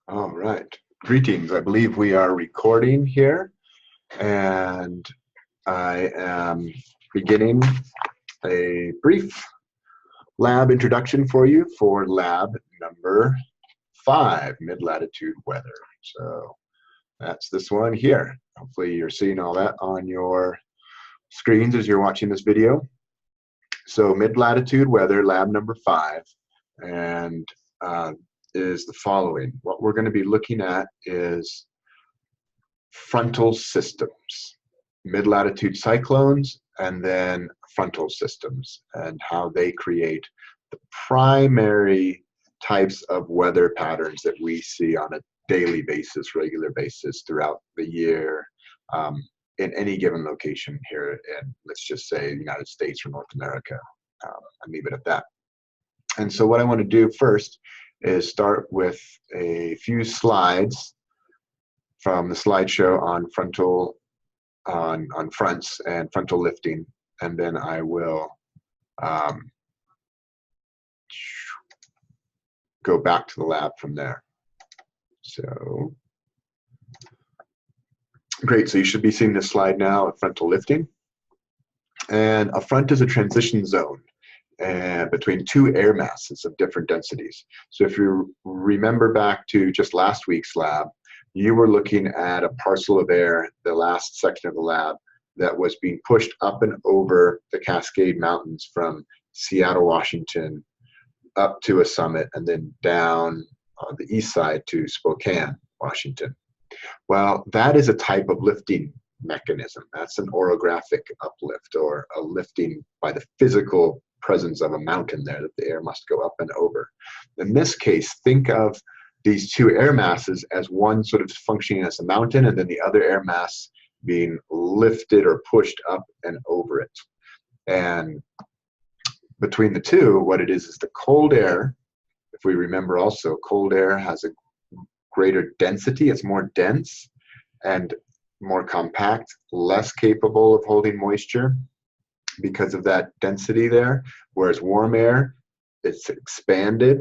All right. Greetings. I believe we are recording here, and I am beginning a brief lab introduction for you for lab number 5, mid-latitude weather. So that's this one here. Hopefully you're seeing all that on your screens as you're watching this video. So mid-latitude weather, lab number 5, and is the following. What we're going to be looking at is frontal systems, mid-latitude cyclones, and then frontal systems, and how they create the primary types of weather patterns that we see on a daily basis, regular basis throughout the year, in any given location here in, let's just say, the United States or North America, and leave it at that. And so what I want to do first is start with a few slides from the slideshow on fronts and frontal lifting, and then I will go back to the lab from there. So great, so you should be seeing this slide now of frontal lifting. And a front is a transition zone between two air masses of different densities. So if you remember back to just last week's lab, you were looking at a parcel of air, the last section of the lab, that was being pushed up and over the Cascade Mountains from Seattle, Washington, up to a summit, and then down on the east side to Spokane, Washington. Well, that is a type of lifting mechanism. That's an orographic uplift, or a lifting by the physical presence of a mountain there that the air must go up and over. In this case, think of these two air masses as one sort of functioning as a mountain, and then the other air mass being lifted or pushed up and over it. And between the two, what it is the cold air. If we remember also, cold air has a greater density. It's more dense and more compact, less capable of holding moisture because of that density there, whereas warm air, it's expanded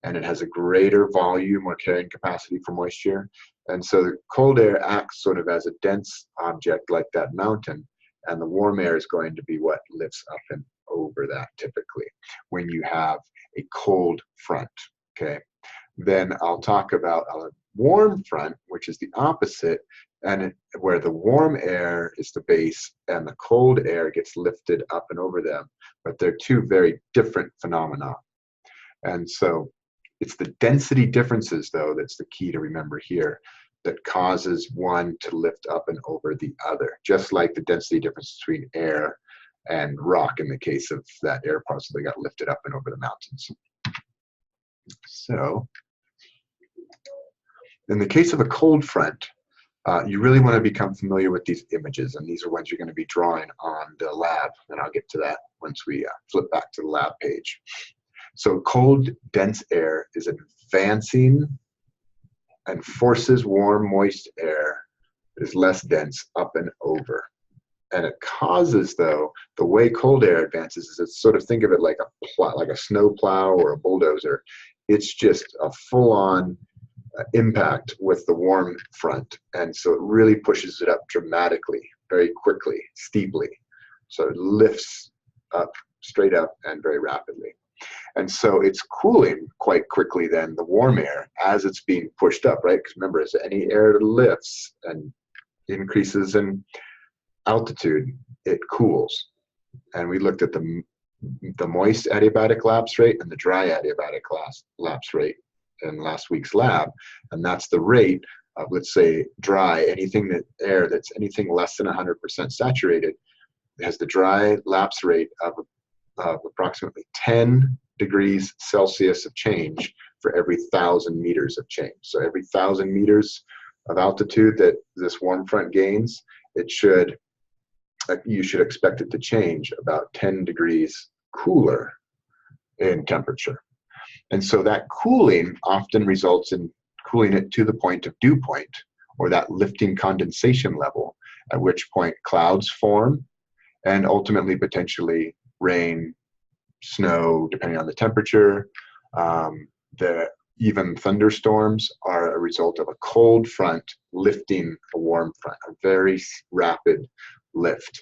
and it has a greater volume or carrying capacity for moisture. And so the cold air acts sort of as a dense object like that mountain, and the warm air is going to be what lifts up and over that typically when you have a cold front, okay? Then I'll talk about a warm front, which is the opposite, and where the warm air is the base and the cold air gets lifted up and over them. But they're two very different phenomena. And so it's the density differences, though, that's the key to remember here, that causes one to lift up and over the other, just like the density difference between air and rock in the case of that air parcel that got lifted up and over the mountains. So in the case of a cold front, you really want to become familiar with these images, and these are ones you're going to be drawing on the lab, and I'll get to that once we flip back to the lab page. So cold, dense air is advancing and forces warm, moist air that is less dense up and over. And it causes, though, the way cold air advances is, it's sort of, think of it like a snow plow or a bulldozer. It's just a full-on impact with the warm front, and so it really pushes it up dramatically, very quickly, steeply. So it lifts up, straight up, and very rapidly. And so it's cooling quite quickly then, the warm air, as it's being pushed up, right? Because remember, as any air lifts and increases in altitude, it cools. And we looked at the moist adiabatic lapse rate and the dry adiabatic lapse rate in last week's lab, and that's the rate of, let's say, dry, air that's anything less than 100% saturated has the dry lapse rate of approximately 10 degrees Celsius of change for every 1,000 meters of change. So every 1,000 meters of altitude that this warm front gains, you should expect it to change about 10 degrees cooler in temperature. And so that cooling often results in cooling it to the point of dew point, or that lifting condensation level, at which point clouds form and ultimately potentially rain, snow, depending on the temperature. The even thunderstorms are a result of a cold front lifting a warm front, a very rapid lift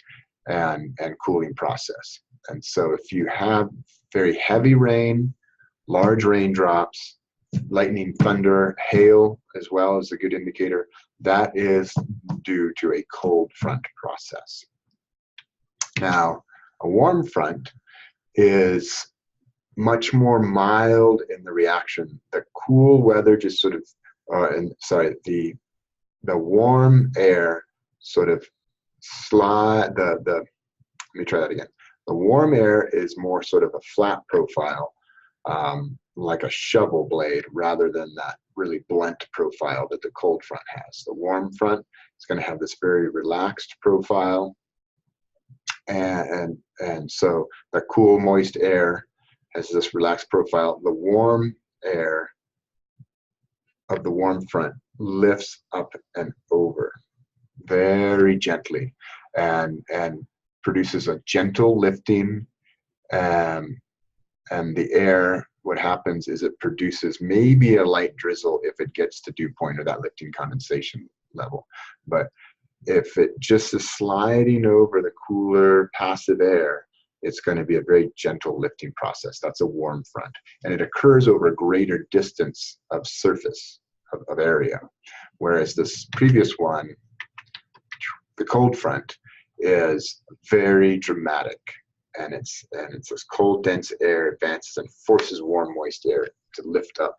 and cooling process. And so if you have very heavy rain, large raindrops, lightning, thunder, hail as well is a good indicator, that is due to a cold front process. Now, a warm front is much more mild in the reaction. The cool weather just sort of, the warm air sort of let me try that again. The warm air is more sort of a flat profile, like a shovel blade, rather than that really blunt profile that the cold front has. The warm front is going to have this very relaxed profile, and so the cool, moist air has this relaxed profile. The warm air of the warm front lifts up and over very gently and produces a gentle lifting, and the air, what happens is it produces maybe a light drizzle if it gets to dew point or that lifting condensation level. But if it just is sliding over the cooler passive air, it's going to be a very gentle lifting process. That's a warm front. And it occurs over a greater distance of surface, of area. Whereas this previous one, the cold front, is very dramatic. And it's this cold, dense air advances and forces warm, moist air to lift up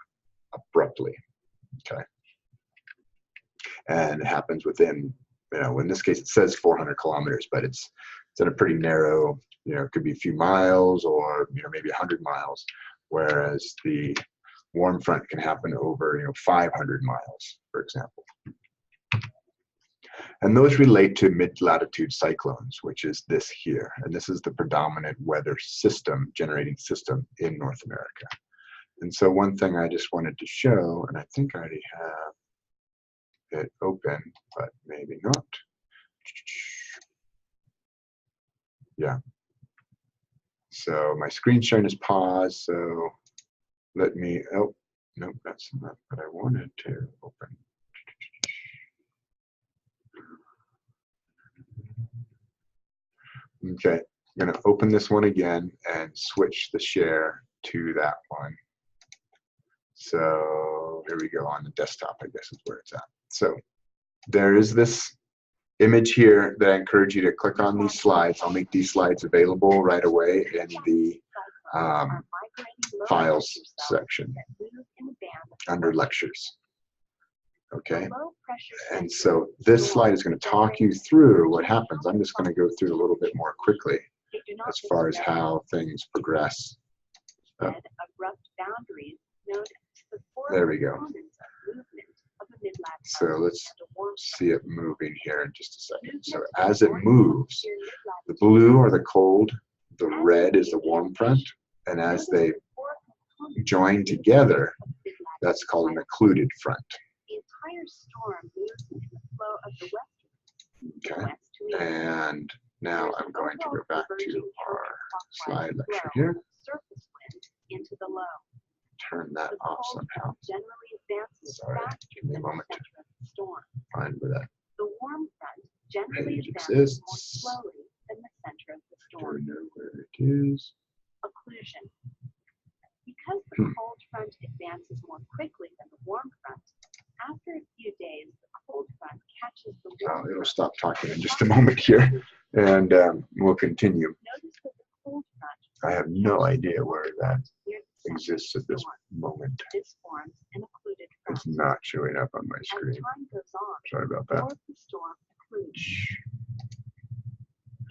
abruptly. Okay. And it happens within, in this case it says 400 kilometers, but it's in a pretty narrow, it could be a few miles or maybe 100 miles, whereas the warm front can happen over 500 miles, for example. And those relate to mid-latitude cyclones, which is this here, and this is the predominant weather system, generating system in North America. And so one thing I just wanted to show, and I think I already have it open, but maybe not. Yeah. So my screen sharing is paused, so let me, oh, no, that's not what I wanted to open. Okay, I'm gonna open this one again and switch the share to that one. So here we go on the desktop, I guess is where it's at. So there is this image here that I encourage you to click on these slides. I'll make these slides available right away in the files section under lectures. Okay, and so this slide is going to talk you through what happens. I'm just going to go through a little bit more quickly as far as how things progress. There we go. So let's see it moving here in just a second. So as it moves, the blue are the cold, the red is the warm front, and as they join together, that's called an occluded front. Okay, and now I'm going to go back to our slide lecture here. Turn that off somehow. Sorry, give me a moment to find where that page exists. I don't know where it is. Occlusion. Because the cold front advances more quickly than the warm front, after a few days, the cold front catches the warm. It'll stop talking in just a moment here, and we'll continue. Notice that the cold front. I have no idea where that exists at this moment. This forms an occluded front. It's not showing up on my screen. As time goes on, sorry about that. more of the storm occludes.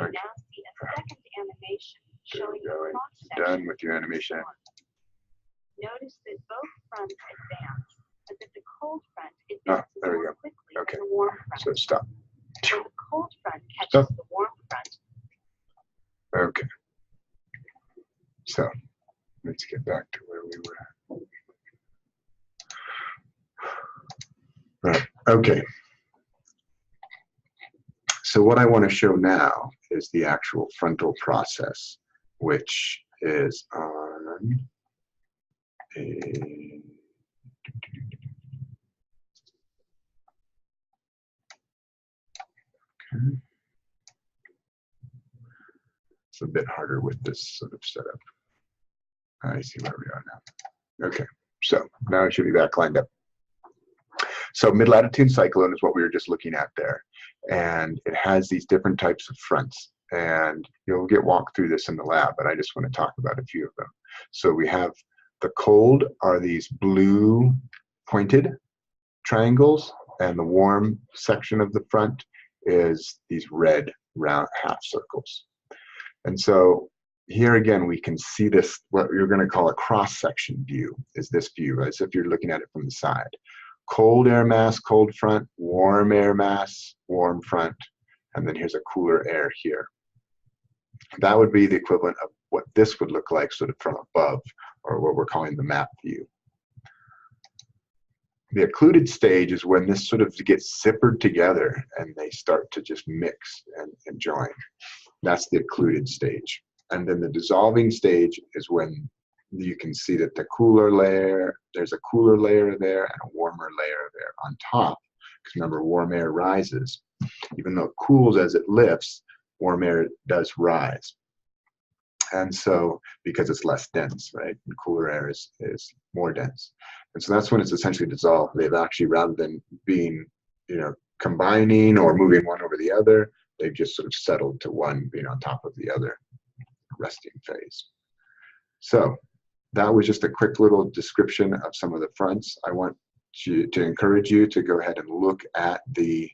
You now see a second animation showing the cross-section. Done with your animation. Notice that both fronts advance, but that the cold front advances more quickly than the warm front. So stop. So the cold front catches the warm front. Okay. So let's get back to where we were. Right. Okay. So what I want to show now is the actual frontal process, which is on It's a bit harder with this sort of setup. I see where we are now. Okay, so now I should be back lined up. So mid-latitude cyclone is what we were just looking at there. And it has these different types of fronts. And you'll get walked through this in the lab, but I just want to talk about a few of them. So we have the cold are these blue pointed triangles, and the warm section of the front is these red round half circles. And so here again, we can see this, what you're going to call a cross-section view, is this view, as if you're looking at it from the side. Cold air mass, cold front, warm air mass, warm front, and then here's a cooler air here. That would be the equivalent of what this would look like sort of from above, or what we're calling the map view. The occluded stage is when this sort of gets zippered together and they start to just mix and join. That's the occluded stage. And then the dissolving stage is when you can see that the cooler layer, there's a cooler layer there and a warmer layer there on top. Because remember, warm air rises. Even though it cools as it lifts, warm air does rise. And so, because it's less dense, right? And cooler air is more dense. And so that's when it's essentially dissolved. They've actually, rather than being, combining or moving one over the other, they've just sort of settled to one being on top of the other, resting phase. So that was just a quick little description of some of the fronts. I want to encourage you to go ahead and look at the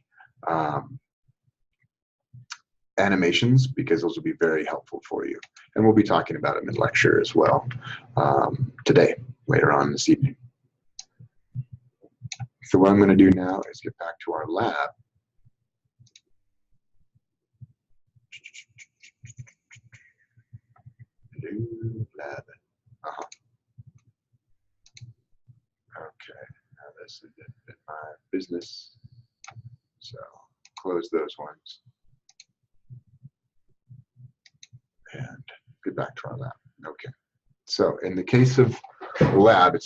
animations, because those will be very helpful for you. And we'll be talking about them in lecture as well today, later on this evening. So what I'm going to do now is get back to our lab. Lab. Okay, now this is in my business. So close those ones. And get back to our lab. Okay. So in the case of lab,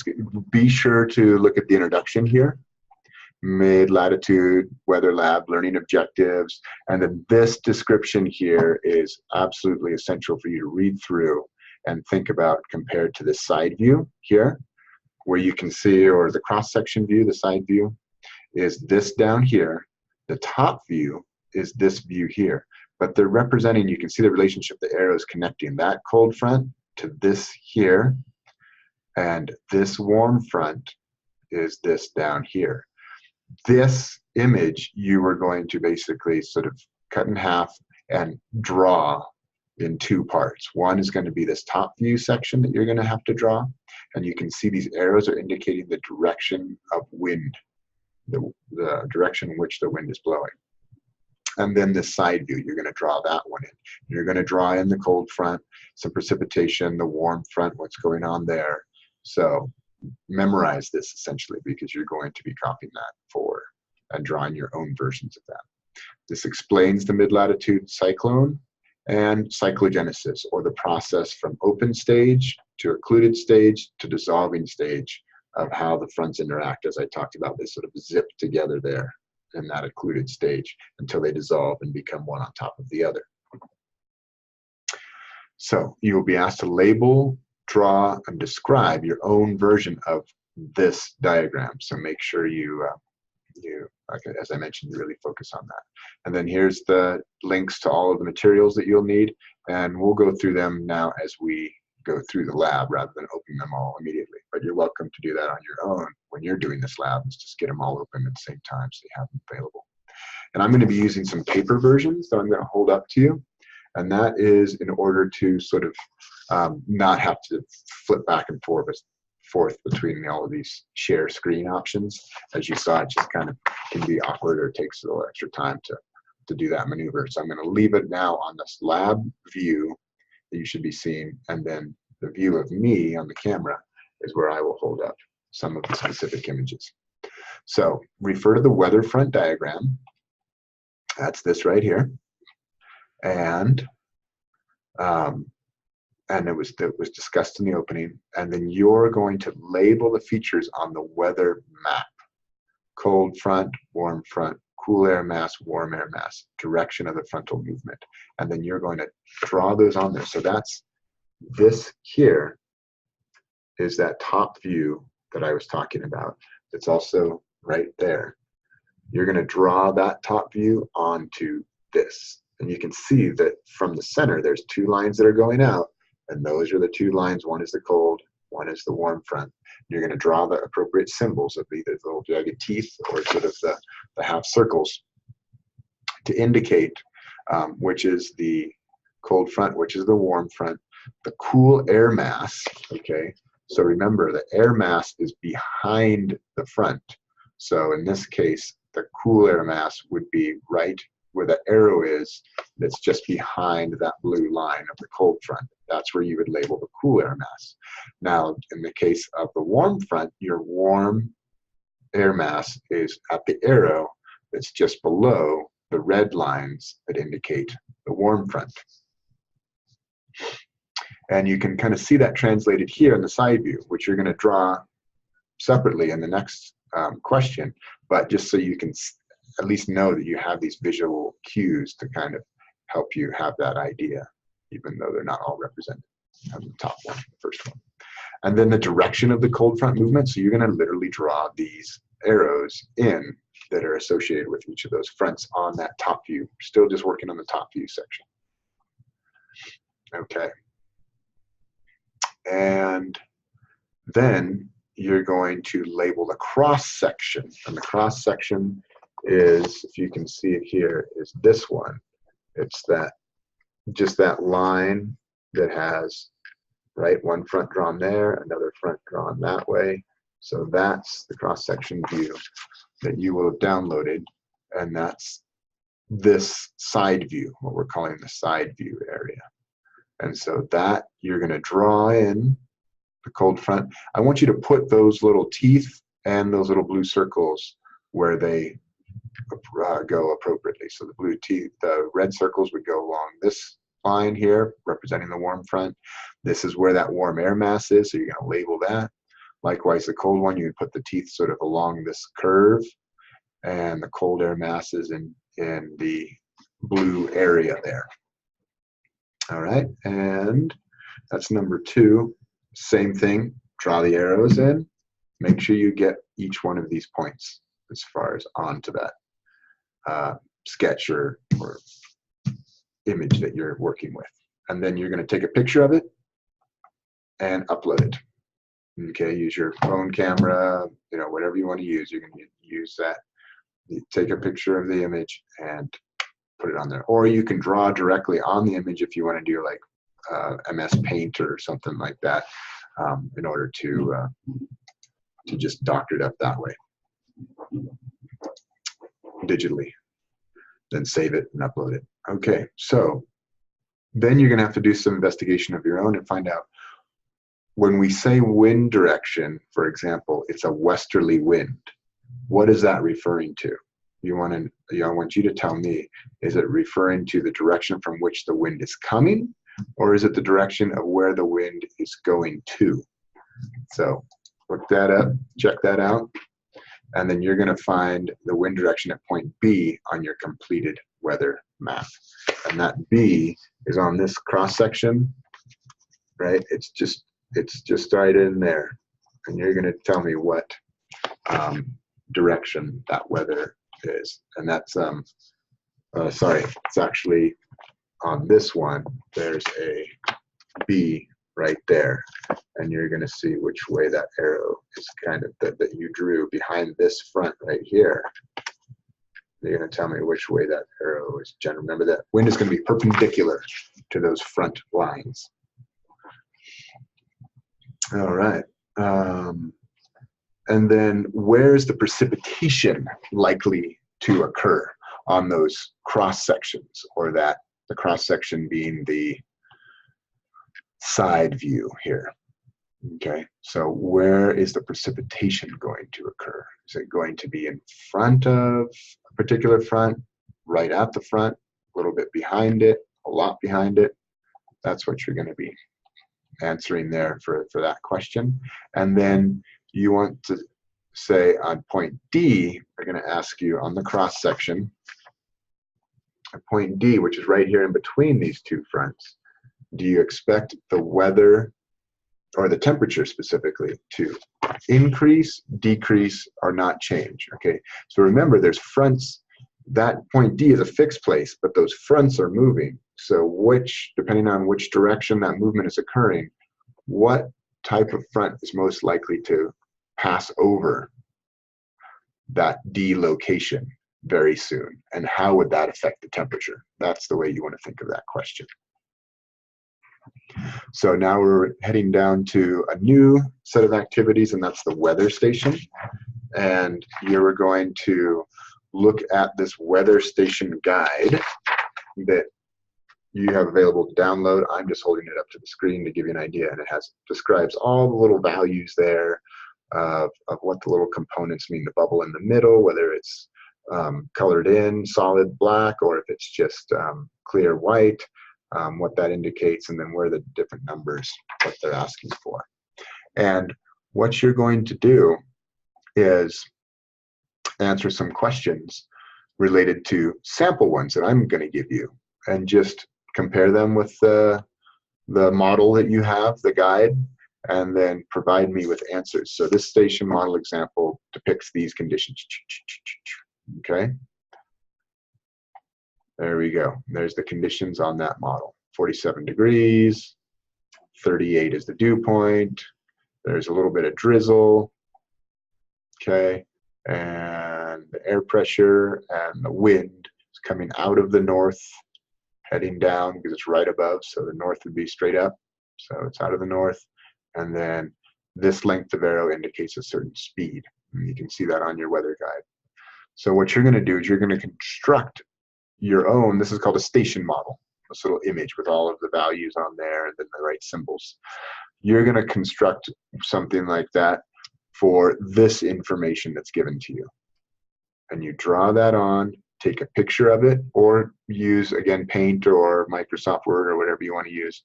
be sure to look at the introduction here. Mid-latitude, weather lab, learning objectives. And then this description here is absolutely essential for you to read through and think about compared to the side view here, where you can see, or the cross-section view, the side view, is this down here. The top view is this view here. But they're representing, you can see the relationship, the arrows connecting that cold front to this here, and this warm front is this down here. This image you are going to basically sort of cut in half and draw in two parts. One is going to be this top view section that you're going to have to draw, and you can see these arrows are indicating the direction of wind, the direction in which the wind is blowing. And then this side view, you're going to draw that one in. You're going to draw in the cold front, some precipitation, the warm front, what's going on there. So memorize this essentially, because you're going to be copying that for and drawing your own versions of that. This explains the mid-latitude cyclone and cyclogenesis, or the process from open stage to occluded stage to dissolving stage of how the fronts interact. As I talked about, they sort of zip together there in that occluded stage until they dissolve and become one on top of the other. So you will be asked to label, draw, and describe your own version of this diagram. So make sure you, as I mentioned, really focus on that. And then here's the links to all of the materials that you'll need, and we'll go through them now as we go through the lab rather than open them all immediately. But you're welcome to do that on your own when you're doing this lab. Is just get them all open at the same time so you have them available. And I'm going to be using some paper versions that I'm going to hold up to you. And that is in order to sort of not have to flip back and forth between all of these share screen options. As you saw, it just kind of can be awkward or takes a little extra time to do that maneuver. So I'm going to leave it now on this lab view that you should be seeing, and then the view of me on the camera is where I will hold up some of the specific images. So refer to the weather front diagram. That's this right here. And it was discussed in the opening. And then you're going to label the features on the weather map. Cold front, warm front, cool air mass, warm air mass, direction of the frontal movement. And then you're going to draw those on there. So that's this here is that top view that I was talking about. It's also right there. You're going to draw that top view onto this. And you can see that from the center, there's two lines that are going out. And those are the two lines. One is the cold, one is the warm front. You're going to draw the appropriate symbols of either the little jagged teeth or sort of the half circles to indicate which is the cold front, which is the warm front. The cool air mass, okay? So remember, the air mass is behind the front. So in this case, the cool air mass would be right where the arrow is, that's just behind that blue line of the cold front. That's where you would label the cool air mass. Now, in the case of the warm front, your warm air mass is at the arrow that's just below the red lines that indicate the warm front. And you can kind of see that translated here in the side view, which you're going to draw separately in the next question, but just so you can at least know that you have these visual cues to kind of help you have that idea, even though they're not all represented on the top one, the first one. And then the direction of the cold front movement. So you're going to literally draw these arrows in that are associated with each of those fronts on that top view. Still just working on the top view section. Okay. And then you're going to label the cross section. And the cross section is, if you can see it here, is this one. It's that, just that line that has, right, one front drawn there, another front drawn that way. So that's the cross section view that you will have downloaded. And that's this side view, what we're calling the side view area. And so that you're going to draw in the cold front. I want you to put those little teeth and those little blue circles where they go appropriately. So the blue teeth, the red circles would go along this line here, representing the warm front. This is where that warm air mass is, so you're going to label that. Likewise, the cold one, you would put the teeth sort of along this curve, and the cold air mass is in the blue area there. All right, and that's number 2. Same thing, draw the arrows in. Make sure you get each one of these points as far as onto that sketch or image that you're working with. And then you're going to take a picture of it and upload it. Okay, use your phone camera, you know, whatever you want to use. You're going to use that. You take a picture of the image and put it on there. Or you can draw directly on the image if you want to do like MS Paint or something like that, in order to just doctor it up that way digitally. Then save it and upload it. Okay, so then you're going to have to do some investigation of your own and find out, when we say wind direction, for example, it's a westerly wind. What is that referring to? I want you to tell me, is it referring to the direction from which the wind is coming, or is it the direction of where the wind is going to? So look that up, check that out, and then you're going to find the wind direction at point B on your completed weather map. And that B is on this cross section, right? It's just right in there. And you're going to tell me what direction that weather is. And that's, sorry, it's actually on this one, there's a B right there. And you're going to see which way that arrow is kind of that you drew behind this front right here. You're going to tell me which way that arrow is. Remember that wind is going to be perpendicular to those front lines. All right. And then where's the precipitation likely to occur on those cross sections, or that the cross section being the side view here? Okay, so where is the precipitation going to occur? Is it going to be in front of a particular front, right at the front, a little bit behind it, a lot behind it? That's what you're going to be answering there for that question. And then you want to say on point D, they're going to ask you on the cross section, at point D, which is right here in between these two fronts, do you expect the weather, or the temperature specifically, to increase, decrease, or not change? Okay, so remember there's fronts. That point D is a fixed place, but those fronts are moving. So depending on which direction that movement is occurring, what type of front is most likely to pass over that D location very soon, and how would that affect the temperature? That's the way you want to think of that question. So now we're heading down to a new set of activities, and that's the weather station. And here we're going to look at this weather station guide that you have available to download. I'm just holding it up to the screen to give you an idea, and it describes all the little values there of what the little components mean. The bubble in the middle, whether it's colored in solid black or if it's just clear white, what that indicates, and then where the different numbers, what they're asking for. And what you're going to do is answer some questions related to sample ones that I'm going to give you, and just compare them with the model that you have, the guide, and then provide me with answers. So this station model example depicts these conditions. Okay, there we go. There's the conditions on that model. 47 degrees, 38 is the dew point. There's a little bit of drizzle. Okay, and the air pressure and the wind is coming out of the north, heading down because it's right above. So the north would be straight up. So it's out of the north. And then this length of arrow indicates a certain speed. And you can see that on your weather guide. So what you're going to do is you're going to construct your own, this is called a station model, this little image with all of the values on there and then the right symbols. You're going to construct something like that for this information that's given to you. And you draw that on, take a picture of it, or use, again, Paint or Microsoft Word or whatever you want to use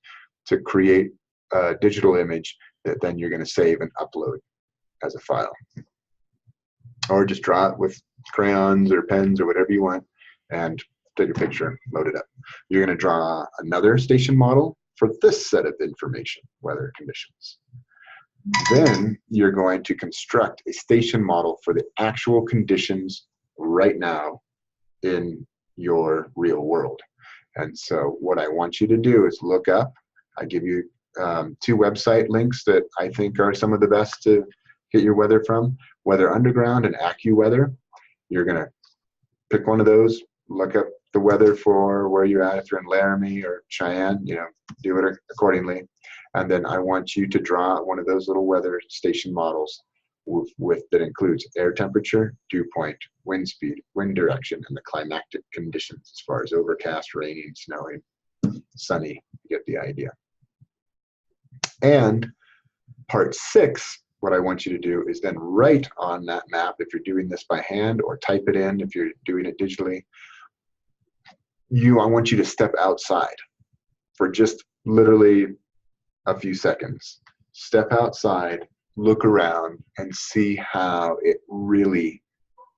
to create a digital image that then you're going to save and upload as a file. Or just draw it with crayons or pens or whatever you want and take a picture and load it up. You're going to draw another station model for this set of information, weather conditions. Then you're going to construct a station model for the actual conditions right now in your real world. And so what I want you to do is look up, I give you two website links that I think are some of the best to get your weather from, Weather Underground and AccuWeather. You're going to pick one of those, look up the weather for where you're at. If you're in Laramie or Cheyenne, you know, do it accordingly. And then I want you to draw one of those little weather station models that includes air temperature, dew point, wind speed, wind direction, and the climatic conditions as far as overcast, raining, snowing, sunny. You get the idea. And part 6, what I want you to do is then write on that map, if you're doing this by hand, or type it in if you're doing it digitally. I want you to step outside for just literally a few seconds. Step outside, look around, and see how it really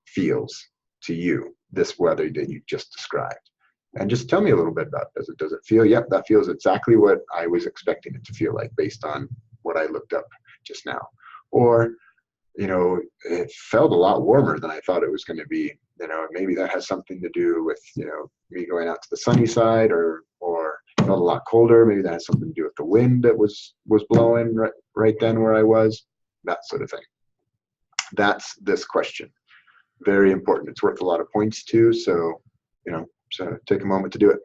feels to you, this weather that you just described. And just tell me a little bit about it. Does it feel, yep, that feels exactly what I was expecting it to feel like based on what I looked up just now. Or, you know, it felt a lot warmer than I thought it was going to be. You know, maybe that has something to do with, you know, me going out to the sunny side, or it felt a lot colder. Maybe that has something to do with the wind that was blowing right then where I was, that sort of thing. That's this question. Very important. It's worth a lot of points too. So, you know, so take a moment to do it.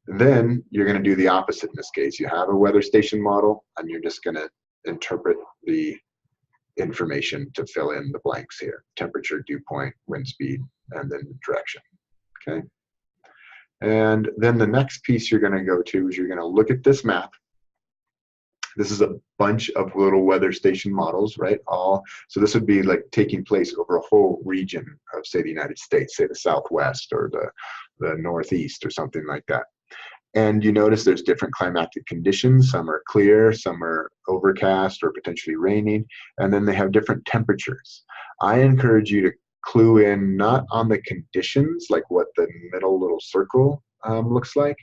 And then you're going to do the opposite in this case. You have a weather station model, and you're just going to interpret the information to fill in the blanks here: temperature, dew point, wind speed, and then direction. Okay. And then the next piece you're going to go to is you're going to look at this map. This is a bunch of little weather station models, right? So this would be like taking place over a whole region of, say, the United States, say the Southwest or the Northeast or something like that. And you notice there's different climatic conditions. Some are clear, some are overcast or potentially raining, and then they have different temperatures. I encourage you to clue in not on the conditions, like what the middle little circle looks like,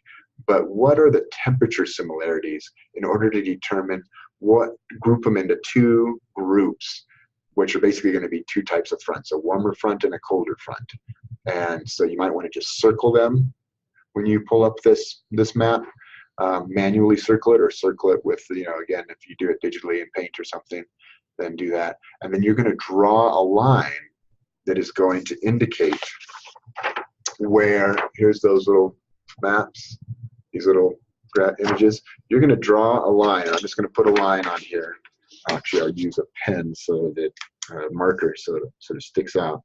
but what are the temperature similarities in order to determine group them into two groups, which are basically going to be two types of fronts, a warmer front and a colder front. And so you might want to just circle them when you pull up this map, manually circle it, or circle it with, again, if you do it digitally in Paint or something, then do that. And then you're going to draw a line that is going to indicate where, here's those little maps, these little images. You're going to draw a line. I'm just going to put a line on here. Actually, I'll use a pen so that marker so it sort of sticks out.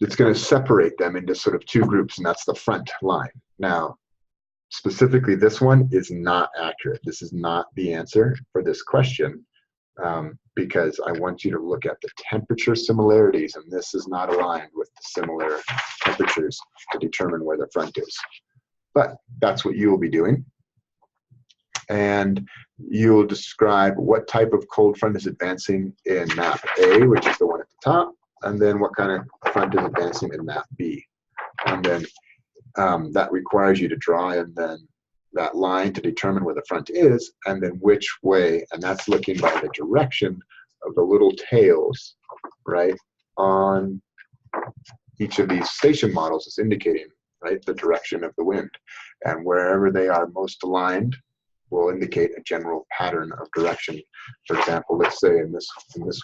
It's going to separate them into sort of two groups, and that's the front line. Now, specifically, this one is not accurate. This is not the answer for this question, because I want you to look at the temperature similarities, and this is not aligned with the similar temperatures to determine where the front is. But that's what you will be doing. And you'll describe what type of cold front is advancing in map A, which is the one at the top, and then what kind of front is advancing in map B. And then that requires you to draw in then that line to determine where the front is, and then which way, and that's looking by the direction of the little tails, right, on each of these station models is indicating, right, the direction of the wind. And wherever they are most aligned will indicate a general pattern of direction. For example, let's say in this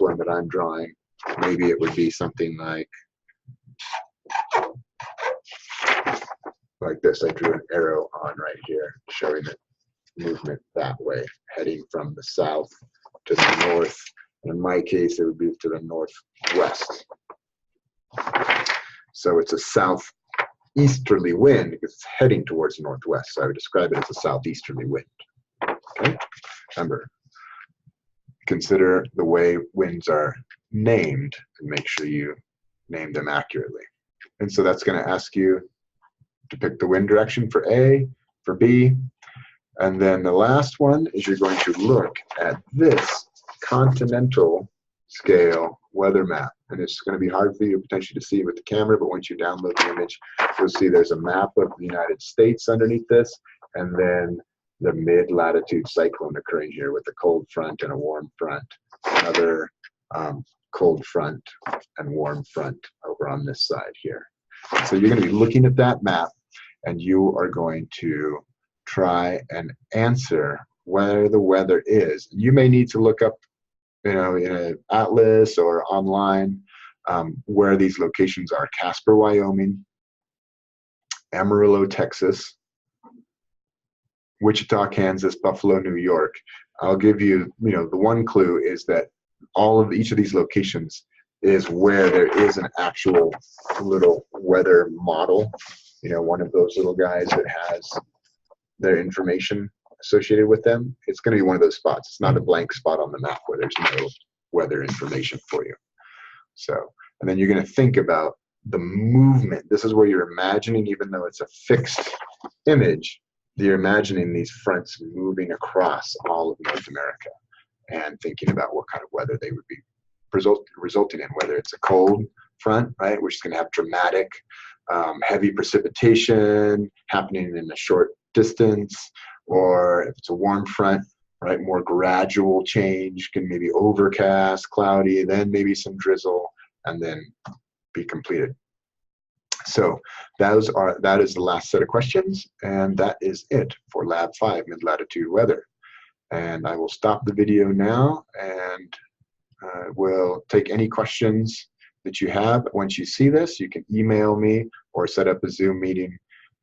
one that I'm drawing, maybe it would be something like this. I drew an arrow on right here showing it movement that way, heading from the south to the north. In my case, it would be to the northwest. So it's a southeasterly wind because it's heading towards the northwest. So I would describe it as a southeasterly wind. Okay? Remember, consider the way winds are named and make sure you name them accurately. And so that's going to ask you to pick the wind direction for A, for B, and then the last one is you're going to look at this continental scale weather map. And it's going to be hard for you potentially to see with the camera, but once you download the image, you'll see there's a map of the United States underneath this, and then the mid-latitude cyclone occurring here with a cold front and a warm front, another cold front and warm front over on this side here. So you're going to be looking at that map, and you are going to try and answer where the weather is. You may need to look up, in an atlas or online where these locations are: Casper, Wyoming, Amarillo, Texas, Wichita, Kansas, Buffalo, New York. I'll give you, the one clue is that each of these locations is where there is an actual little weather model, one of those little guys that has their information associated with them. It's going to be one of those spots. It's not a blank spot on the map where there's no weather information for you. So, and then you're going to think about the movement. This is where you're imagining, even though it's a fixed image, you're imagining these fronts moving across all of North America and thinking about what kind of weather they would be resulting in, whether it's a cold front, right, which is going to have dramatic, heavy precipitation happening in a short distance, or if it's a warm front, right, more gradual change, can maybe overcast, cloudy, then maybe some drizzle, and then be completed. So that is the last set of questions, and that is it for Lab 5, Mid-Latitude Weather. And I will stop the video now, and we'll take any questions that you have. Once you see this, you can email me or set up a Zoom meeting,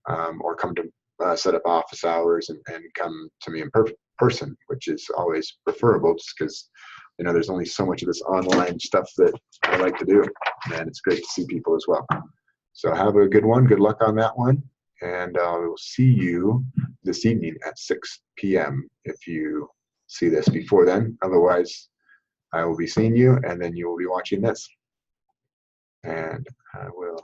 or come to set up office hours and come to me in person, which is always preferable, just because there's only so much of this online stuff that I like to do, and it's great to see people as well. So have a good one. Good luck on that one. And I will see you this evening at 6 p.m. if you see this before then. Otherwise, I will be seeing you, and then you will be watching this. And I will